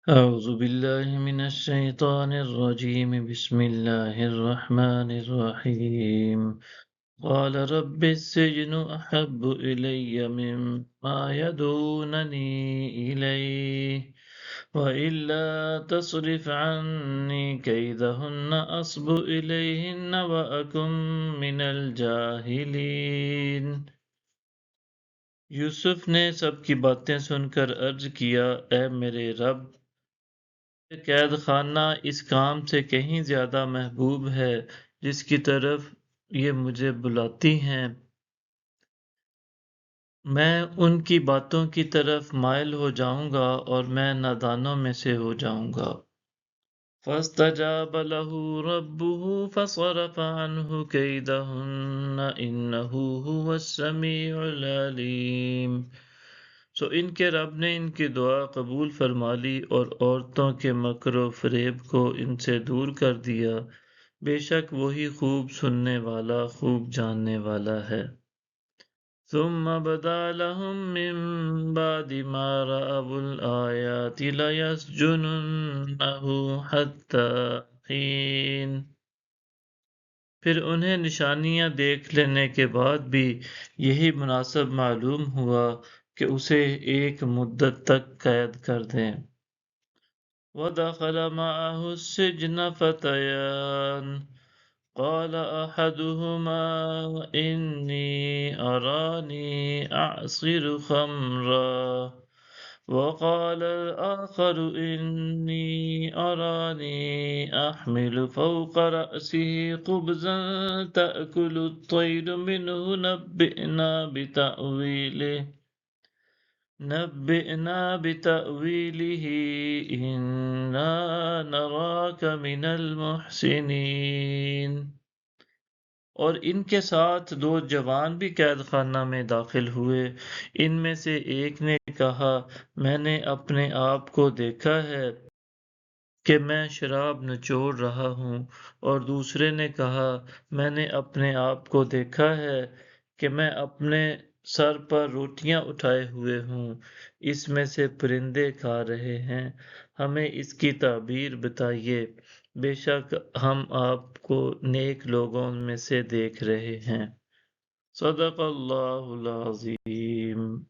أعوذ بالله من الشيطان الرجيم بسم الله الرحمن الرحيم قال رب السجن أحب إلي مما يدعونني إليه وإلا تصرف عني كيدهن أصب إليهن وأكن من الجاهلين۔ یوسف نے سب کی باتیں سن کر عرض کیا، اے میرے رب، قید خانہ اس کام سے کہیں زیادہ محبوب ہے جس کی طرف یہ مجھے بلاتی ہیں۔ میں ان کی باتوں کی طرف مائل ہو جاؤں گا اور میں نادانوں میں سے ہو جاؤں گا۔ فَاسْتَجَابَ لَهُ رَبُّهُ فَصَرَفَ عَنْهُ كَيْدَهُنَّ إِنَّهُ هُوَ السَّمِيعُ الْعَلِيمُ۔ سو ان کے رب نے ان کی دعا قبول فرما لی اور عورتوں کے مکر و فریب کو ان سے دور کر دیا، بے شک وہی خوب سننے والا، خوب جاننے والا ہے۔ ثم بدا لهم من بعد ما رأوا الآيات ليسجننه حتى حين۔ پھر انہیں نشانیاں دیکھ لینے کے بعد بھی یہی مناسب معلوم ہوا کہ اسے ایک مدت تک قید کر دیں۔ وَدَخَلَ مَعَهُ السِّجْنَ فَتَيَانِ قَالَ أَحَدُهُمَا إِنِّي أَرَانِي أَعْصِرُ خَمْرًا وَقَالَ الْآخَرُ إِنِّي أَرَانِي أَحْمِلُ فَوْقَ رَأْسِي خُبْزًا تَأْكُلُ الطَّيْرُ مِنْهُ نَبِّئْنَا بِتَأْوِيلِهِ إِنَّا نَرَاكَ مِنَ الْمُحْسِنِينَ۔ اور ان کے ساتھ دو جوان بھی قید خانہ میں داخل ہوئے۔ ان میں سے ایک نے کہا، میں نے اپنے آپ کو دیکھا ہے کہ میں شراب نچوڑ رہا ہوں، اور دوسرے نے کہا، میں نے اپنے آپ کو دیکھا ہے کہ میں اپنے سر پر روٹیاں اٹھائے ہوئے ہوں، اس میں سے پرندے کھا رہے ہیں، ہمیں اس کی تعبیر بتائیے، بے شک ہم آپ کو نیک لوگوں میں سے دیکھ رہے ہیں۔ صدق اللہ العظیم۔